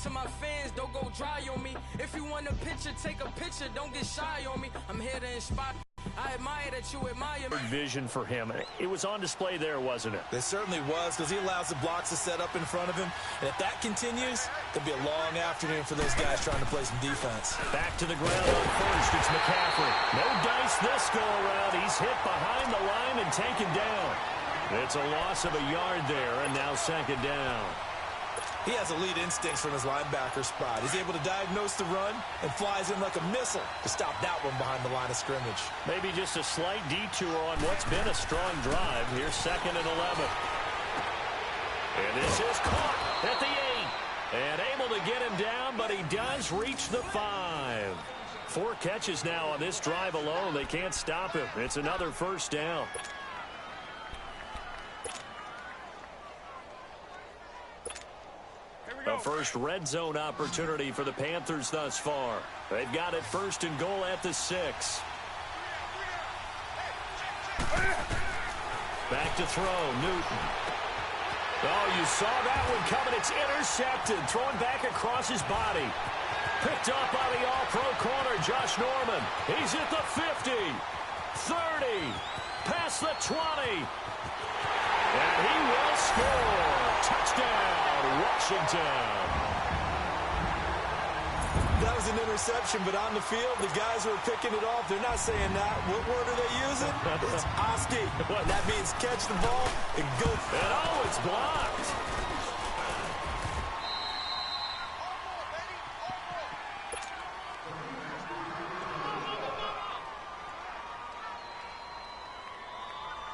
to my fans, don't go dry on me. If you want a picture, take a picture, don't get shy on me. I'm here to inspire. I admire that you admire me. Vision for him. It was on display there, wasn't it? It certainly was, because he allows the blocks to set up in front of him. And if that continues, it'll be a long afternoon for those guys trying to play some defense. Back to the ground on first. It's McCaffrey. No dice this go-around. He's hit behind the line and taken down. It's a loss of a yard there, and now second down. He has elite instincts from his linebacker spot. He's able to diagnose the run and flies in like a missile to stop that one behind the line of scrimmage. Maybe just a slight detour on what's been a strong drive. Here's 2nd and 11. And this is caught at the 8. And able to get him down, but he does reach the 5. 4 catches now on this drive alone. They can't stop him. It's another first down. The first red zone opportunity for the Panthers thus far. They've got it 1st and goal at the 6. Back to throw, Newton. Oh, you saw that one coming. It's intercepted. Thrown back across his body. Picked up by the all-pro corner, Josh Norman. He's at the 50, 30, past the 20. And he will score. Touchdown, Washington. That was an interception, but on the field, the guys who are picking it off, they're not saying that. What word are they using? It's Oski. That means catch the ball and go. And oh, it's blocked.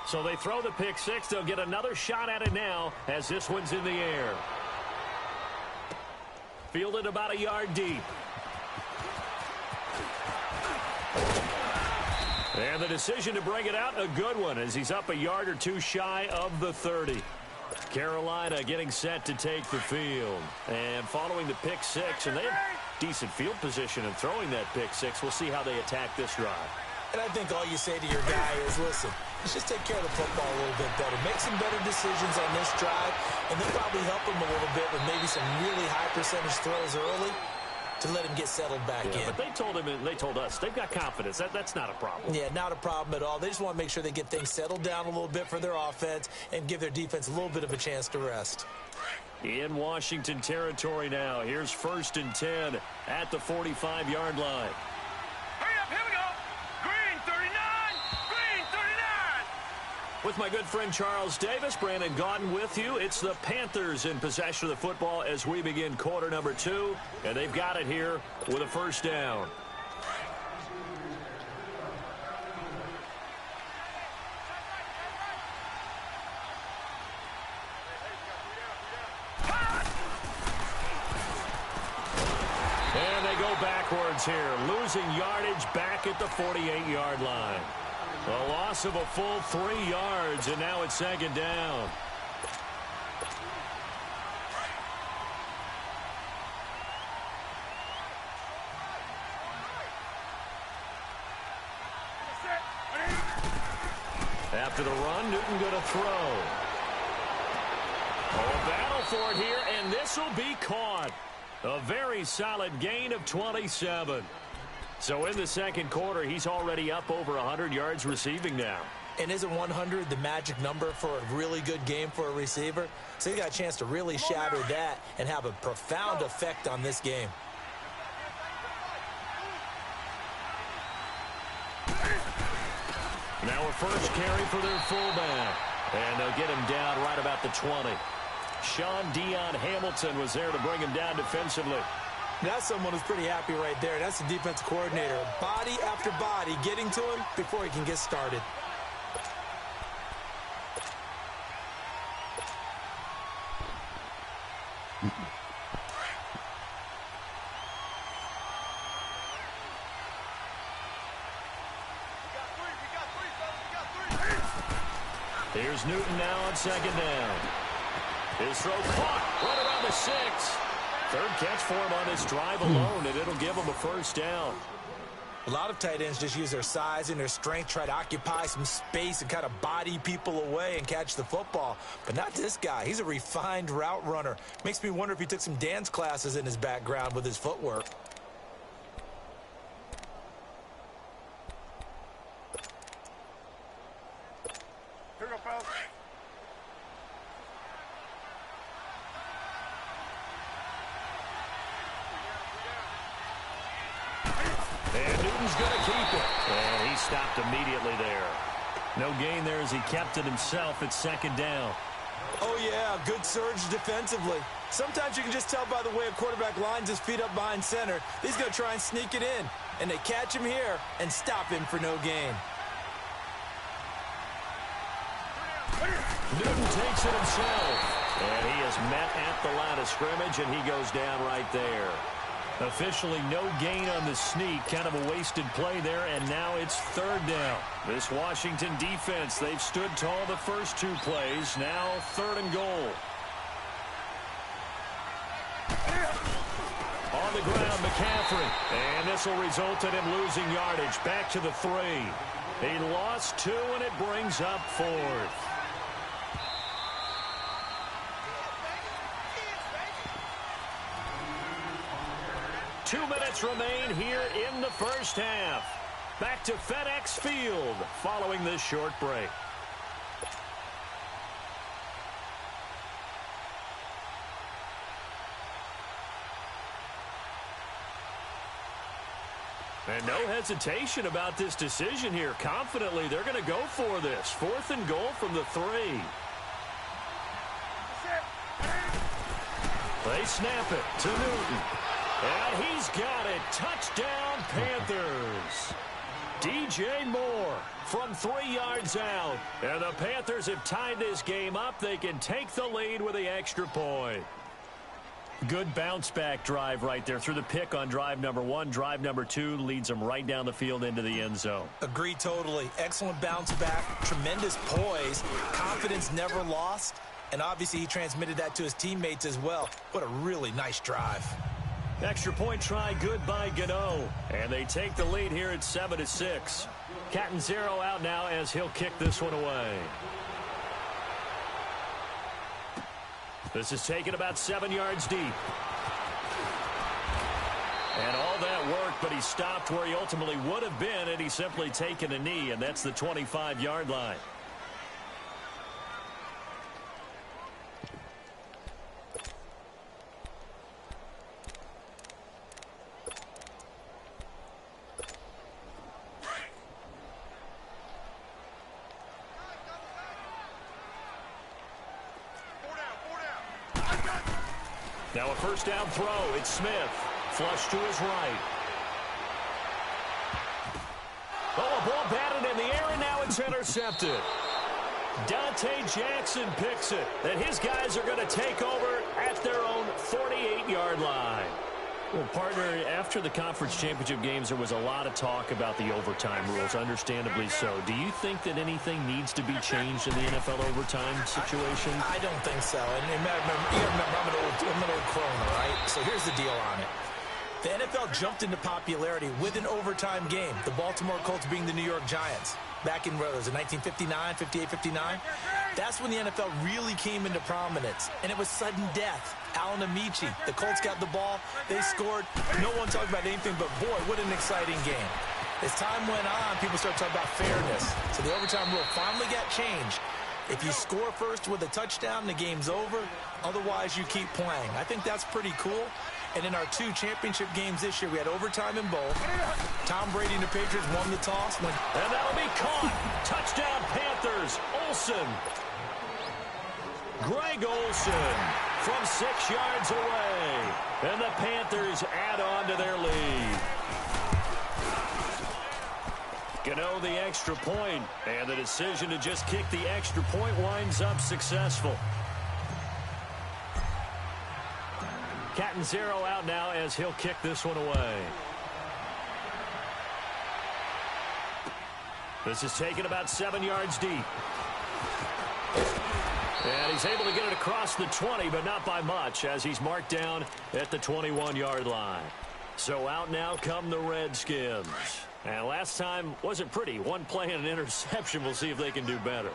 So they throw the pick 6. They'll get another shot at it now as this one's in the air. Fielded about a yard deep. And the decision to bring it out, a good one, as he's up a yard or 2 shy of the 30. Carolina getting set to take the field. And following the pick 6, and they have decent field position in throwing that pick 6. We'll see how they attack this drive. And I think all you say to your guy is, listen, let's just take care of the football a little bit better. Make some better decisions on this drive, and they'll probably help him a little bit with maybe some really high percentage throws early to let him get settled back in. But they told him, and they told us, they've got confidence. That's not a problem. Yeah, not a problem at all. They just want to make sure they get things settled down a little bit for their offense and give their defense a little bit of a chance to rest. In Washington territory now. Here's 1st and 10 at the 45-yard line. With my good friend Charles Davis, Brandon Gaudin with you. It's the Panthers in possession of the football as we begin quarter number 2. And they've got it here with a first down. And they go backwards here, losing yardage back at the 48-yard line. A loss of a full 3 yards, and now it's 2nd down. After the run, Newton going to throw. Oh, a battle for it here, and this will be caught. A very solid gain of 27. So in the second quarter, he's already up over 100 yards receiving now. And isn't 100 the magic number for a really good game for a receiver? So he got a chance to really shatter that and have a profound effect on this game. Now a first carry for their fullback. And they'll get him down right about the 20. Sean Dion Hamilton was there to bring him down defensively. That's someone who's pretty happy right there. That's the defensive coordinator. Body after body getting to him before he can get started. Here's Newton now on 2nd down. His throw caught right around the 6. 3rd catch for him on this drive alone, and it'll give him a first down. A lot of tight ends just use their size and their strength, try to occupy some space and kind of body people away and catch the football. But not this guy. He's a refined route runner. Makes me wonder if he took some dance classes in his background with his footwork. Here we go, fellas. And Newton's going to keep it. And he stopped immediately there. No gain there as he kept it himself at second down. Oh, yeah, good surge defensively. Sometimes you can just tell by the way a quarterback lines his feet up behind center. He's going to try and sneak it in. And they catch him here and stop him for no gain. Newton takes it himself. And he is met at the line of scrimmage, and he goes down right there. Officially no gain on the sneak. Kind of a wasted play there, and now it's third down. This Washington defense, they've stood tall the first two plays. Now third and goal. On the ground, McCaffrey. And this will result in him losing yardage. Back to the 3. He lost 2, and it brings up 4th. Two minutes remain here in the first half. Back to FedEx Field following this short break. And no hesitation about this decision here. Confidently, they're going to go for this. 4th and goal from the 3. They snap it to Newton. And he's got it. Touchdown, Panthers. DJ Moore from 3 yards out. And the Panthers have tied this game up. They can take the lead with the extra point. Good bounce-back drive right there through the pick on drive number 1. Drive number 2 leads them right down the field into the end zone. Agree totally. Excellent bounce back. Tremendous poise. Confidence never lost. And obviously he transmitted that to his teammates as well. What a really nice drive. Extra point try good by Gano. And they take the lead here at 7-6. Catanzaro out now as he'll kick this one away. This is taken about 7 yards deep. And all that work, but he stopped where he ultimately would have been, and he's simply taken a knee, and that's the 25-yard line. Now a first down throw. It's Smith. Flush to his right. Oh, a ball batted in the air, and now it's intercepted. Dante Jackson picks it. And his guys are going to take over at their own 48-yard line. Well, partner, after the conference championship games, there was a lot of talk about the overtime rules, understandably so. Do you think that anything needs to be changed in the NFL overtime situation? I don't think so. And you gotta remember, I'm an old crone, all right? So here's the deal on it. The NFL jumped into popularity with an overtime game, the Baltimore Colts being the New York Giants. Back in, what was it, 1959, 58, 59? That's when the NFL really came into prominence, and it was sudden death. Alan Amici, the Colts got the ball, they scored. No one talked about anything, but boy, what an exciting game. As time went on, people started talking about fairness. So the overtime rule finally got changed. If you score first with a touchdown, the game's over. Otherwise, you keep playing. I think that's pretty cool. And in our 2 championship games this year, we had overtime in both. Tom Brady and the Patriots won the toss. And that'll be caught. Touchdown, Panthers. Olsen. Greg Olsen from 6 yards away. And the Panthers add on to their lead. Gano the extra point. And the decision to just kick the extra point winds up successful. Catanzaro out now as he'll kick this one away. This is taken about 7 yards deep. And he's able to get it across the 20, but not by much, as he's marked down at the 21-yard line. So out now come the Redskins. And last time wasn't pretty. One play and an interception. We'll see if they can do better.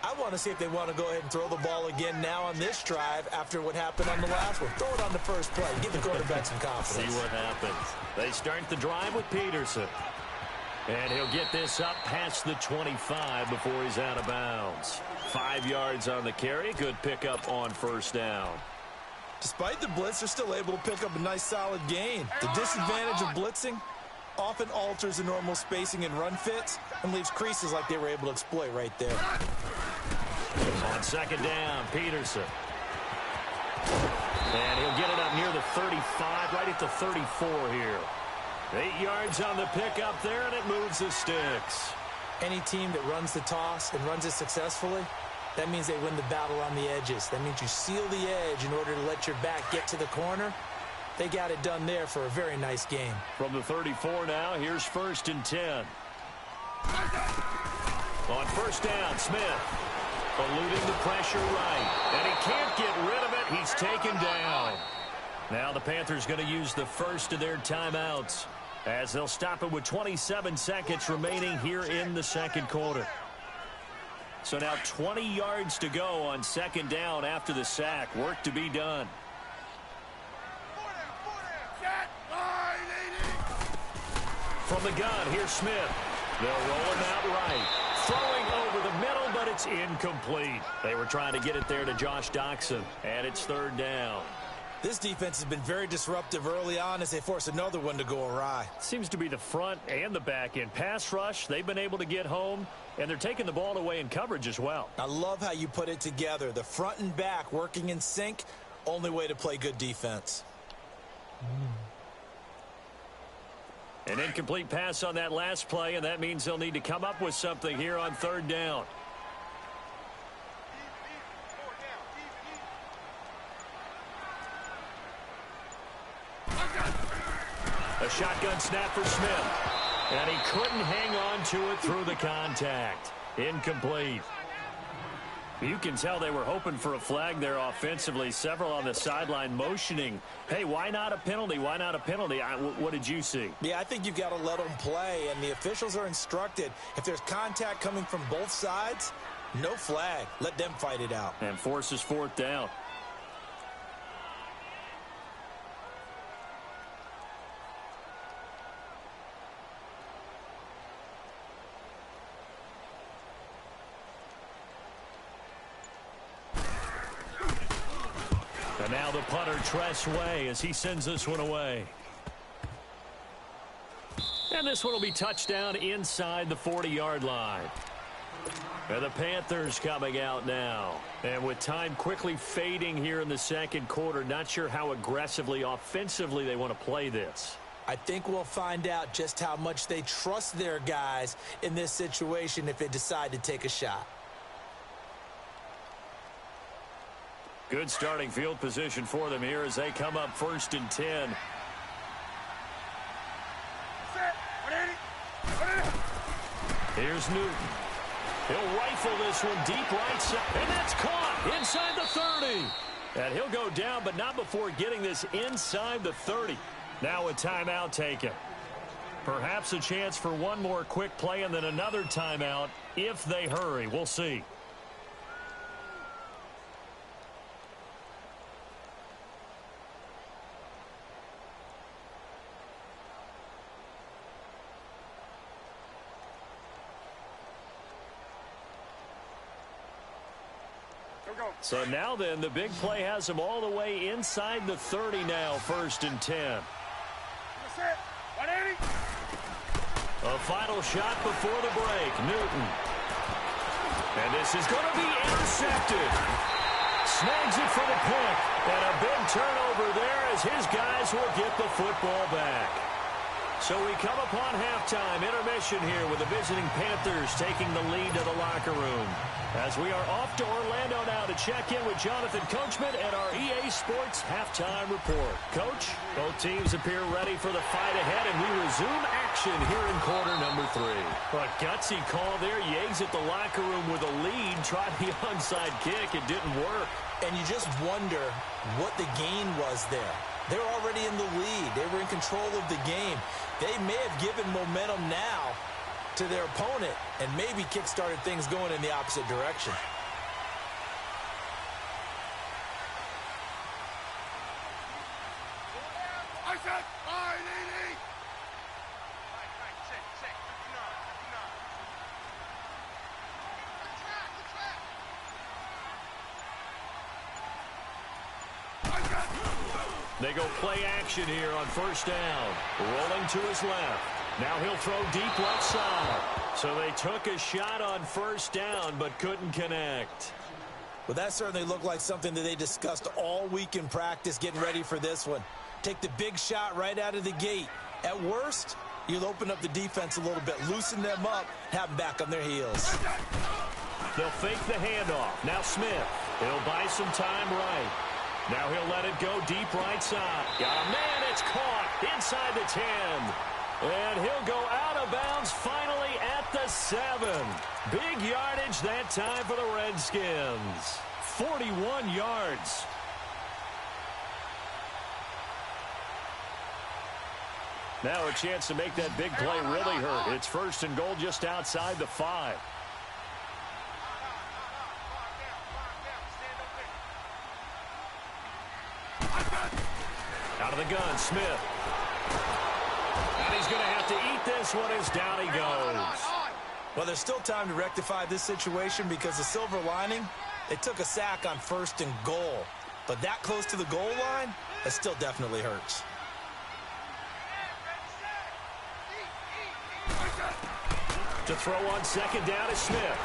I want to see if they want to go ahead and throw the ball again now on this drive after what happened on the last one. Throw it on the first play. Give the quarterback some confidence. See what happens. They start the drive with Peterson. And he'll get this up past the 25 before he's out of bounds. 5 yards on the carry. Good pickup on first down. Despite the blitz, they're still able to pick up a nice solid gain. The disadvantage of blitzing often alters the normal spacing and run fits and leaves creases like they were able to exploit right there. On second down, Peterson. And he'll get it up near the 35, right at the 34 here. 8 yards on the pickup there, and it moves the sticks. Any team that runs the toss and runs it successfully, that means they win the battle on the edges. That means you seal the edge in order to let your back get to the corner. They got it done there for a very nice game. From the 34 now, here's 1st and 10. On first down, Smith eluding the pressure right. And he can't get rid of it. He's taken down. Now the Panthers going to use the first of their timeouts as they'll stop it with 27 seconds remaining here in the second quarter. So now 20 yards to go on second down after the sack. Work to be done. From the gun, here's Smith. They'll roll him out right. Throwing over the middle, but it's incomplete. They were trying to get it there to Josh Doctson, and it's 3rd down. This defense has been very disruptive early on as they force another one to go awry. Seems to be the front and the back end. Pass rush, they've been able to get home, and they're taking the ball away in coverage as well. I love how you put it together. The front and back working in sync, only way to play good defense. An incomplete pass on that last play, and that means they'll need to come up with something here on 3rd down. A shotgun snap for Smith. And he couldn't hang on to it through the contact. Incomplete. You can tell they were hoping for a flag there offensively. Several on the sideline motioning. Hey, why not a penalty? Why not a penalty? What did you see? Yeah, I think you've got to let them play, and the officials are instructed. If there's contact coming from both sides, no flag. Let them fight it out. And forces 4th down. And now the punter, Tress Way, as he sends this one away. And this one will be touchdown inside the 40-yard line. And the Panthers coming out now. And with time quickly fading here in the second quarter, not sure how aggressively, offensively they want to play this. I think we'll find out just how much they trust their guys in this situation if they decide to take a shot. Good starting field position for them here as they come up 1st and 10. Here's Newton. He'll rifle this one deep right side, and that's caught inside the 30. And he'll go down, but not before getting this inside the 30. Now a timeout taken. Perhaps a chance for one more quick play and then another timeout if they hurry. We'll see. So now then, the big play has them all the way inside the 30 now, 1st and 10. A final shot before the break, Newton. And this is going to be intercepted. Snags it for the pick. And a big turnover there as his guys will get the football back. So we come upon halftime, intermission here with the visiting Panthers taking the lead to the locker room. As we are off to Orlando now to check in with Jonathan Coachman and our EA Sports Halftime Report. Coach, both teams appear ready for the fight ahead, and we resume action here in quarter number 3. A gutsy call there. Yates at the locker room with a lead. Tried the onside kick. It didn't work. And you just wonder what the gain was there. They're already in the lead. They were in control of the game. They may have given momentum now to their opponent and maybe kick-started things going in the opposite direction. I said, I-D-D. They go play action here on first down. Rolling to his left. Now he'll throw deep left side. So they took a shot on first down but couldn't connect. Well, that certainly looked like something that they discussed all week in practice getting ready for this one. Take the big shot right out of the gate. At worst, you'll open up the defense a little bit, loosen them up, have them back on their heels. They'll fake the handoff. Now Smith. He'll buy some time right. Now he'll let it go deep right side. Got a man. It's caught inside the 10. And he'll go out of bounds finally at the 7. Big yardage that time for the Redskins. 41 yards. Now a chance to make that big play really hurt. It's first and goal just outside the 5. Out of the gun, Smith. And he's going to have to eat this one as down he goes. Well, there's still time to rectify this situation because the silver lining, they took a sack on first and goal. But that close to the goal line, that still definitely hurts. To throw on second down is Smith.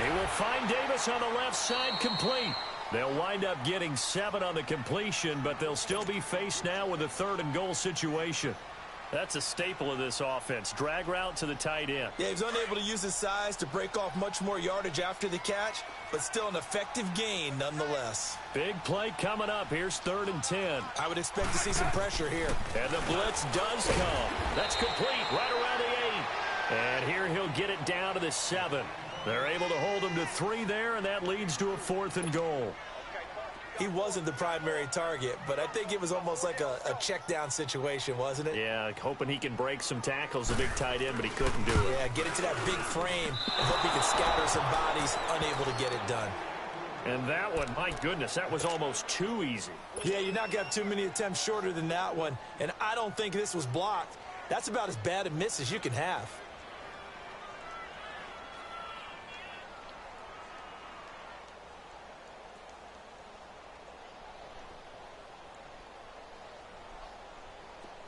They will find Davis on the left side, complete. They'll wind up getting 7 on the completion, but they'll still be faced now with a third and goal situation. That's a staple of this offense. Drag route to the tight end. Yeah, he's unable to use his size to break off much more yardage after the catch, but still an effective gain nonetheless. Big play coming up. Here's 3rd and 10. I would expect to see some pressure here. And the blitz does come. That's complete right around the 8. And here he'll get it down to the 7. They're able to hold him to 3 there, and that leads to a 4th and goal. He wasn't the primary target, but I think it was almost like a check down situation, wasn't it? Yeah, hoping he can break some tackles, the big tight end, but he couldn't do it. Yeah, get into that big frame and hope he can scatter some bodies, unable to get it done. And that one, my goodness, that was almost too easy. Yeah, you not got too many attempts shorter than that one, and I don't think this was blocked. That's about as bad a miss as you can have.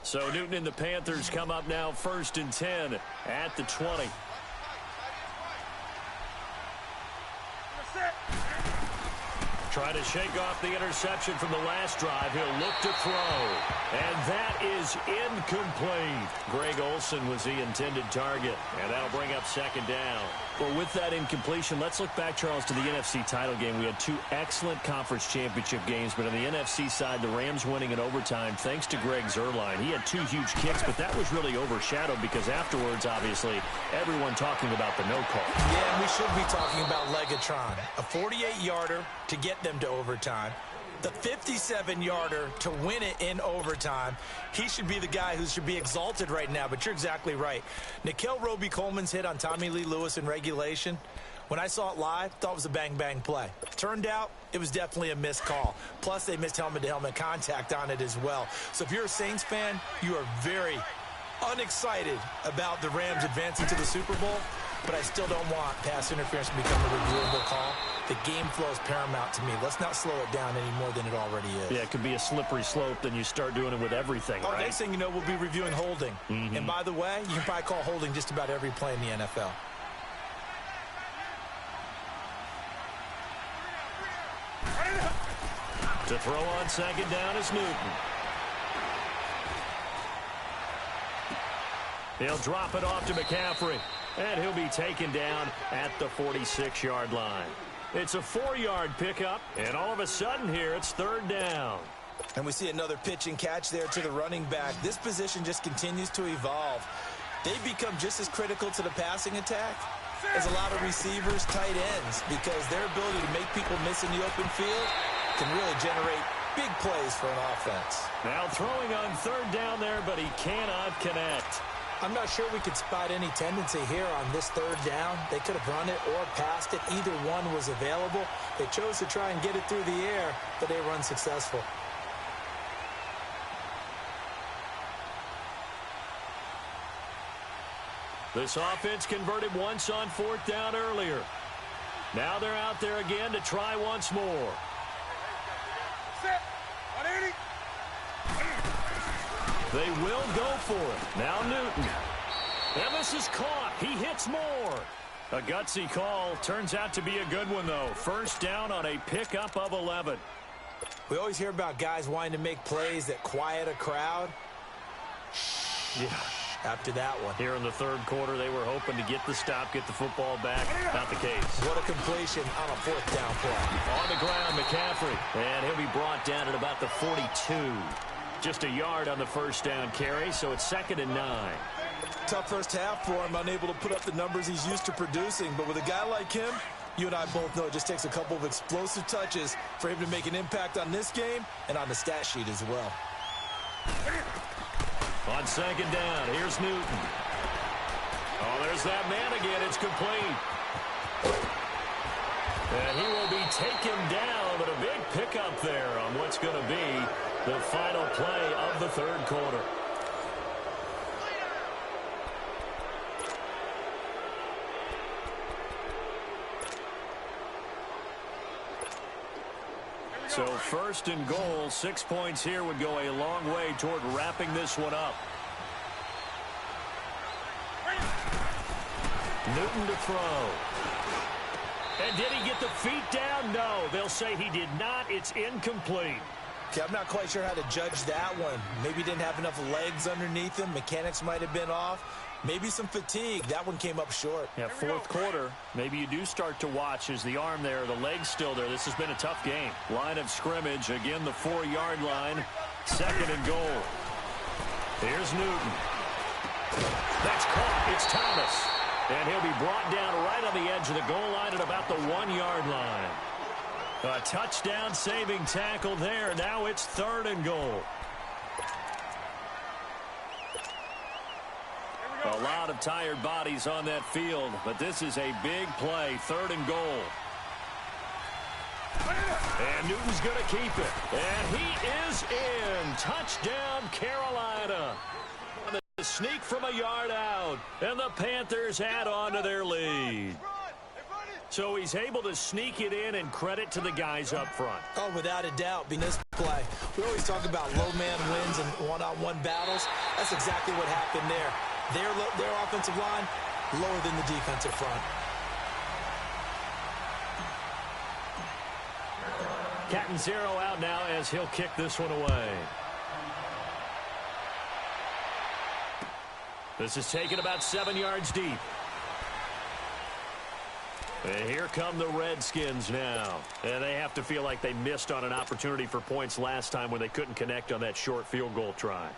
So Newton and the Panthers come up now 1st and 10 at the 20. Try to shake off the interception from the last drive. He'll look to throw. And that is incomplete. Greg Olsen was the intended target. And that'll bring up 2nd down. Well, with that incompletion, let's look back, Charles, to the NFC title game. We had 2 excellent conference championship games, but on the NFC side, the Rams winning in overtime thanks to Greg Zuerlein. He had 2 huge kicks, but that was really overshadowed because afterwards, obviously, everyone talking about the no call. Yeah, and we should be talking about Legatron. A 48-yarder to get them to overtime. The 57-yarder to win it in overtime. He should be the guy who should be exalted right now, but you're exactly right. Nickel Roby-Coleman's hit on Tommy Lee Lewis in regulation, when I saw it live, thought it was a bang-bang play. Turned out, it was definitely a missed call. Plus, they missed helmet-to-helmet contact on it as well. So if you're a Saints fan, you are very unexcited about the Rams advancing to the Super Bowl, but I still don't want pass interference to become a reviewable call. The game flow is paramount to me. Let's not slow it down any more than it already is. Yeah, it could be a slippery slope, then you start doing it with everything, right? Next thing you know, we'll be reviewing holding. And by the way, you can probably call holding just about every play in the NFL. To throw on 2nd down is Newton. He'll drop it off to McCaffrey, and he'll be taken down at the 46-yard line. It's a 4-yard pickup, and all of a sudden here, it's 3rd down. And we see another pitch and catch there to the running back. This position just continues to evolve. They become just as critical to the passing attack as a lot of receivers, tight ends, because their ability to make people miss in the open field can really generate big plays for an offense. Now throwing on third down there, but he cannot connect. I'm not sure we could spot any tendency here on this third down. They could have run it or passed it. Either one was available. They chose to try and get it through the air, but they were unsuccessful. This offense converted once on fourth down earlier. Now they're out there again to try once more. Set. 180. They will go for it. Now Newton. And this is caught. He hits more. A gutsy call. Turns out to be a good one, though. First down on a pickup of 11. We always hear about guys wanting to make plays that quiet a crowd. Yeah. After that one. Here in the third quarter, they were hoping to get the stop, get the football back. Not the case. What a completion on a fourth down play. On the ground, McCaffrey. And he'll be brought down at about the 42. Just a yard on the first down carry, so it's 2nd and 9. Tough first half for him, unable to put up the numbers he's used to producing. But with a guy like him, you and I both know it just takes a couple of explosive touches for him to make an impact on this game and on the stat sheet as well. On second down, here's Newton. Oh, there's that man again. It's complete. And he will be taken down, but a big pickup there on what's going to be the final play of the third quarter. So first and goal, 6 points here would go a long way toward wrapping this one up. Newton to throw. And did he get the feet down? No, they'll say he did not. It's incomplete. Okay, I'm not quite sure how to judge that one. Maybe he didn't have enough legs underneath him. Mechanics might have been off. Maybe some fatigue. That one came up short. Yeah, fourth quarter, maybe you do start to watch as the arm there, the leg's still there. This has been a tough game. Line of scrimmage, again the 4-yard line. 2nd and goal. Here's Newton. That's caught. It's Thomas. And he'll be brought down right on the edge of the goal line at about the 1-yard line. A touchdown-saving tackle there. Now it's 3rd and goal. A lot of tired bodies on that field, but this is a big play. 3rd and goal. And Newton's going to keep it. And he is in. Touchdown, Carolina. The sneak from a yard out. And the Panthers add on to their lead. So he's able to sneak it in, and credit to the guys up front. Oh, without a doubt, being this play. We always talk about low man wins and one-on-one battles. That's exactly what happened there. Their offensive line lower than the defensive front. Catanzaro out now as he'll kick this one away. This is taken about 7 yards deep. And here come the Redskins now. And they have to feel like they missed on an opportunity for points last time when they couldn't connect on that short field goal try.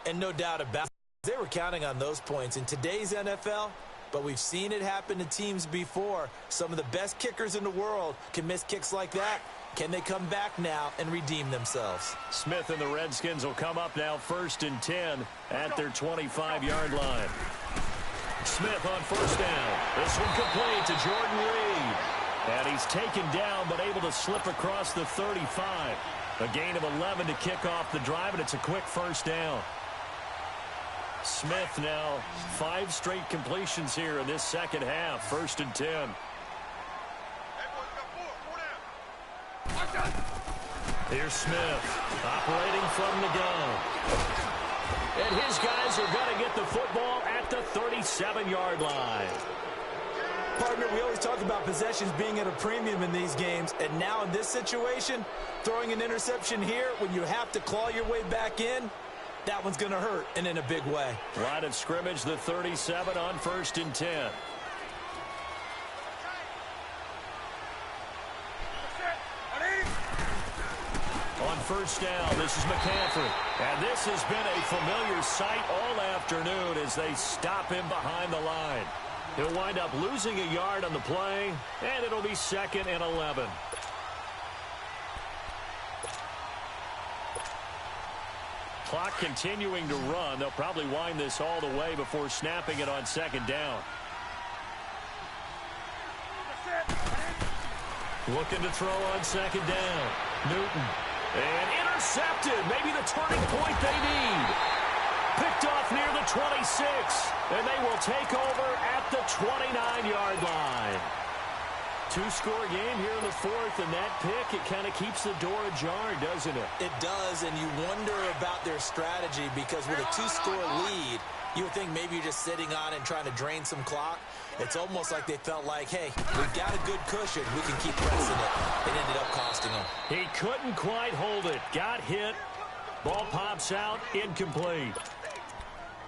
And no doubt about it, they were counting on those points in today's NFL, but we've seen it happen to teams before. Some of the best kickers in the world can miss kicks like that. Can they come back now and redeem themselves? Smith and the Redskins will come up now 1st and 10 at their 25-yard line. Smith on first down. This one complete to Jordan Reed. And he's taken down but able to slip across the 35. A gain of 11 to kick off the drive, and it's a quick first down. Smith now 5 straight completions here in this second half. 1st and 10. Here's Smith operating from the gun. And his guys are going to get the football at the 37-yard line. Partner, we always talk about possessions being at a premium in these games, and now in this situation, throwing an interception here when you have to claw your way back in, that one's going to hurt, and in a big way. Line of scrimmage, the 37 on 1st and 10. On first down, this is McCaffrey. And this has been a familiar sight all afternoon as they stop him behind the line. He'll wind up losing a yard on the play, and it'll be 2nd and 11. Clock continuing to run. They'll probably wind this all the way before snapping it on second down. Looking to throw on second down. Newton. And intercepted. Maybe the turning point they need. Picked off near the 26. And they will take over at the 29-yard line. Two-score game here in the fourth, and that pick, it kind of keeps the door ajar, doesn't it? It does, and you wonder about their strategy because with a two-score lead, you would think maybe you're just sitting on it and trying to drain some clock. It's almost like they felt like, hey, we've got a good cushion. We can keep pressing it. It ended up costing them. He couldn't quite hold it. Got hit. Ball pops out. Incomplete.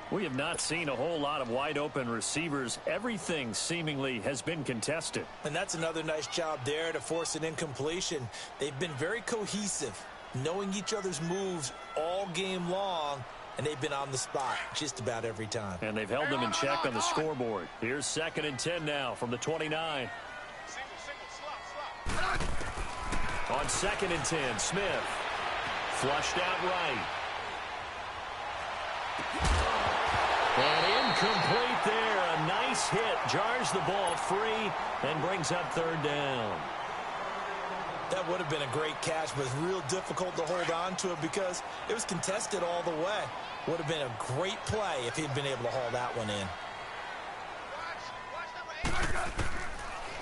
We have not seen a whole lot of wide-open receivers. Everything seemingly has been contested. And that's another nice job there to force an incompletion. They've been very cohesive, knowing each other's moves all game long, and they've been on the spot just about every time. And they've held them in check on the scoreboard. Here's 2nd and 10 now from the 29. On 2nd and 10, Smith. Flushed out right. And incomplete there. A nice hit. Jars the ball free and brings up 3rd down. That would have been a great catch, but it's real difficult to hold on to it because it was contested all the way. Would have been a great play if he'd been able to haul that one in.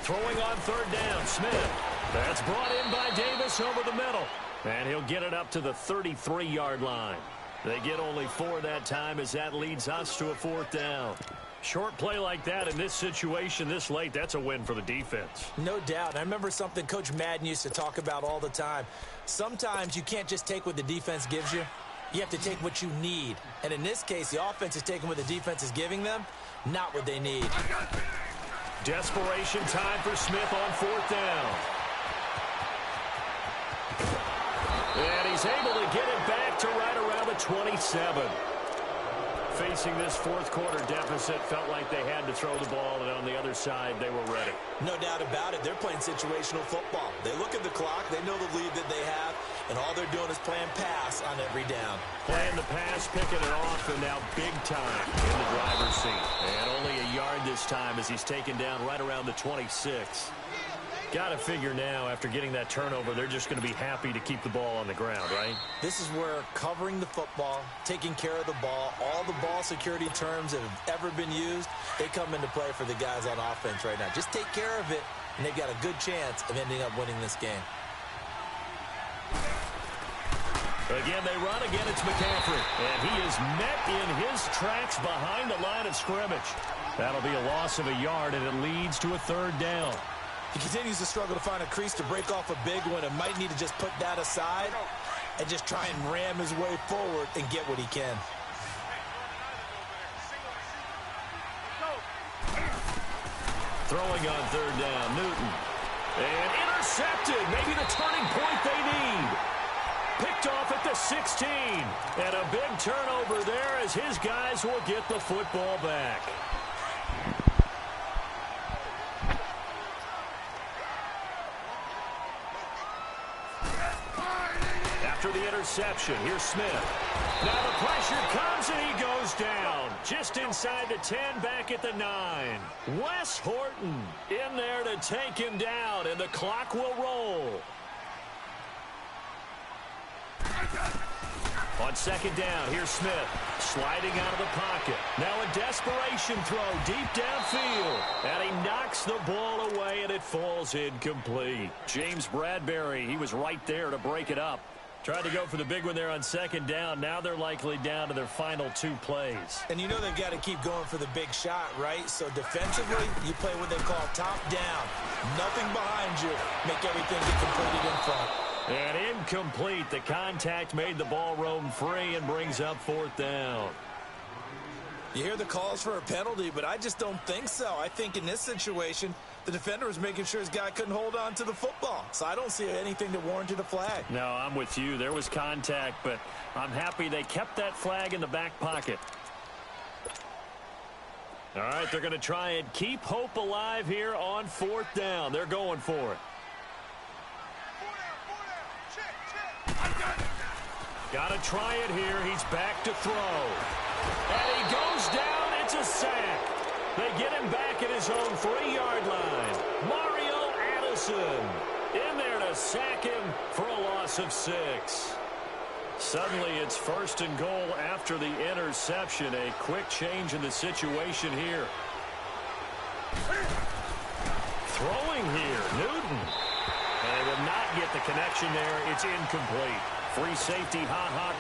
Throwing on 3rd down, Smith. That's brought in by Davis over the middle. And he'll get it up to the 33-yard line. They get only 4 that time as that leads us to a 4th down. Short play like that in this situation this late, that's a win for the defense. No doubt. And I remember something Coach Madden used to talk about all the time. Sometimes you can't just take what the defense gives you. You have to take what you need. And in this case, the offense is taking what the defense is giving them, not what they need. Desperation time for Smith on 4th down. And he's able to get it back to right around the 27. Facing this fourth quarter deficit, felt like they had to throw the ball, and on the other side, they were ready. No doubt about it. They're playing situational football. They look at the clock. They know the lead that they have, and all they're doing is playing pass on every down. Playing the pass, picking it off, and now big time in the driver's seat. And only a yard this time as he's taken down right around the 26. Got to figure now, after getting that turnover, they're just going to be happy to keep the ball on the ground, right? This is where covering the football, taking care of the ball, all the ball security terms that have ever been used, they come into play for the guys on offense right now. Just take care of it, and they've got a good chance of ending up winning this game. Again, they run. Again, it's McCaffrey. And he is met in his tracks behind the line of scrimmage. That'll be a loss of a yard, and it leads to a 3rd down. He continues to struggle to find a crease to break off a big one and might need to just put that aside and just try and ram his way forward and get what he can. Throwing on 3rd down, Newton. And intercepted. Maybe the turning point they need. Picked off at the 16. And a big turnover there as his guys will get the football back. The interception. Here's Smith. Now the pressure comes and he goes down. Just inside the 10, back at the 9. Wes Horton in there to take him down, and the clock will roll. On 2nd down, here's Smith. Sliding out of the pocket. Now a desperation throw deep downfield. And he knocks the ball away, and it falls incomplete. James Bradbury, he was right there to break it up. Tried to go for the big one there on 2nd down. Now they're likely down to their final 2 plays. And you know they've got to keep going for the big shot, right? So defensively, you play what they call top down. Nothing behind you. Make everything get completed in front. And incomplete. The contact made the ball roam free and brings up 4th down. You hear the calls for a penalty, but I just don't think so. I think in this situation, the defender was making sure his guy couldn't hold on to the football. So I don't see anything that warranted a flag. No, I'm with you. There was contact, but I'm happy they kept that flag in the back pocket. All right, they're going to try and keep hope alive here on 4th down. They're going for it. Got to try it here. He's back to throw. And he goes down. It's a sack. They get him back at his own 3-yard line. Mario Addison in there to sack him for a loss of 6. Suddenly it's 1st and goal after the interception. A quick change in the situation here. Throwing here, Newton. And they will not get the connection there. It's incomplete. Free safety,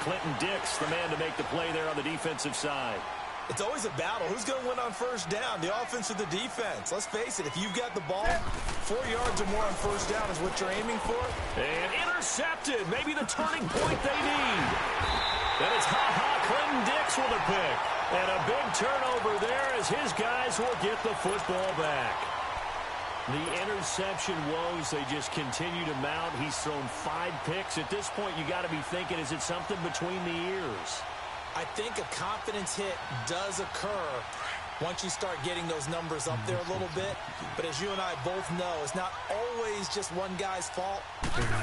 Clinton Dix, the man to make the play there on the defensive side. It's always a battle. Who's going to win on first down, the offense or the defense? Let's face it, if you've got the ball, 4 yards or more on first down is what you're aiming for. And intercepted. Maybe the turning point they need. And it's Clinton Dix with a pick. And a big turnover there as his guys will get the football back. The interception woes, they just continue to mount. He's thrown 5 picks. At this point, you got to be thinking, is it something between the ears? I think a confidence hit does occur once you start getting those numbers up there a little bit. But as you and I both know, it's not always just one guy's fault.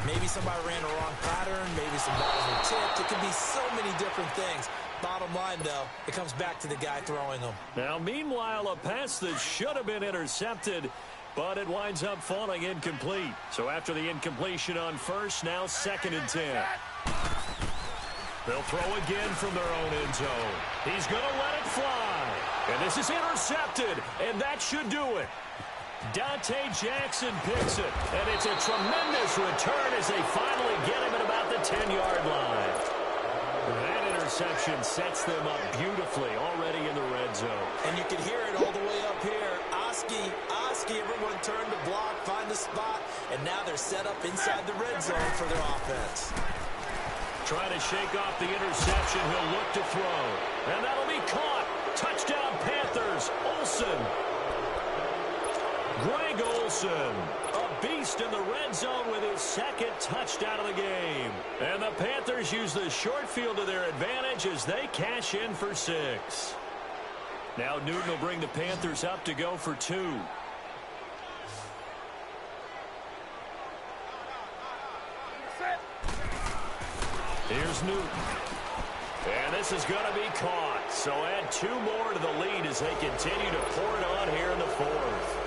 Maybe somebody ran a wrong pattern. Maybe some balls were tipped. It could be so many different things. Bottom line, though, it comes back to the guy throwing them. Now, meanwhile, a pass that should have been intercepted, but it winds up falling incomplete. So after the incompletion on first, now 2nd and 10. They'll throw again from their own end zone. He's going to let it fly. And this is intercepted, and that should do it. Dante Jackson picks it, and it's a tremendous return as they finally get him at about the 10-yard line. That interception sets them up beautifully already in the red zone. And you can hear it all the way up here. Oski, everyone turned to block, find a spot, and now they're set up inside the red zone for their offense. Trying to shake off the interception. He'll look to throw. And that'll be caught. Touchdown, Panthers. Olsen. Greg Olsen. A beast in the red zone with his 2nd touchdown of the game. And the Panthers use the short field to their advantage as they cash in for 6. Now Newton will bring the Panthers up to go for 2. Here's Newton. And this is going to be caught. So add 2 more to the lead as they continue to pour it on here in the 4th.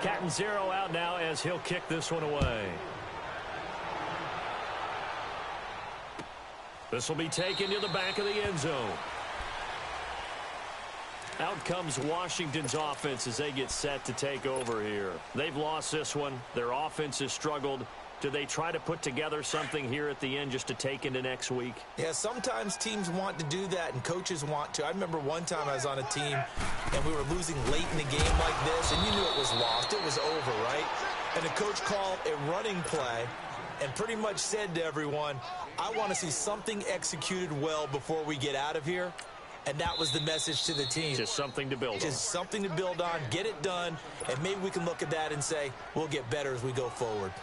Catanzaro out now as he'll kick this one away. This will be taken to the back of the end zone. Out comes Washington's offense as they get set to take over here. They've lost this one. Their offense has struggled. Do they try to put together something here at the end just to take into next week? Yeah, sometimes teams want to do that and coaches want to. I remember one time I was on a team and we were losing late in the game like this, and you knew it was lost. It was over, right? And the coach called a running play and pretty much said to everyone, I want to see something executed well before we get out of here. And that was the message to the team. Just something to build on. Just something to build on, get it done, and maybe we can look at that and say, we'll get better as we go forward.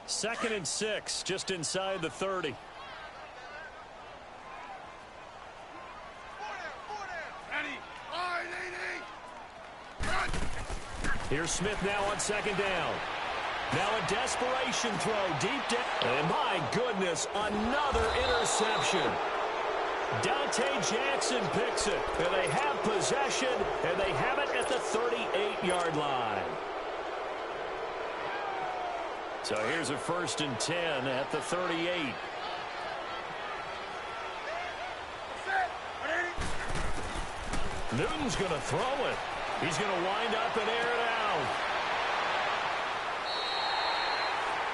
Second and 6, just inside the 30. Here's Smith now on 2nd down. Now a desperation throw deep down. And my goodness, another interception. Dante Jackson picks it. And they have possession, and they have it at the 38-yard line. So here's a 1st and 10 at the 38. Newton's going to throw it. He's going to wind up and air it out.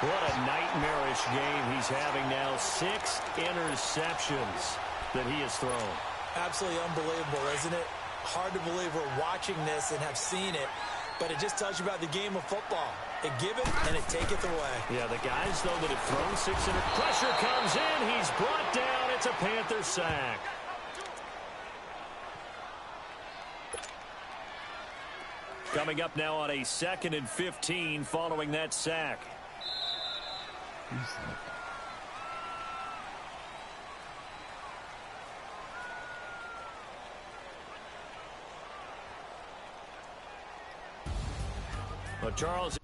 What a nightmarish game he's having now. 6 interceptions that he has thrown. Absolutely unbelievable, isn't it? Hard to believe we're watching this and have seen it, but it just tells you about the game of football. It give it, and it taketh away. Yeah, the guys, though, that have thrown 6 pressure comes in. He's brought down. It's a Panther sack. Coming up now on a 2nd and 15 following that sack. Well, Charles.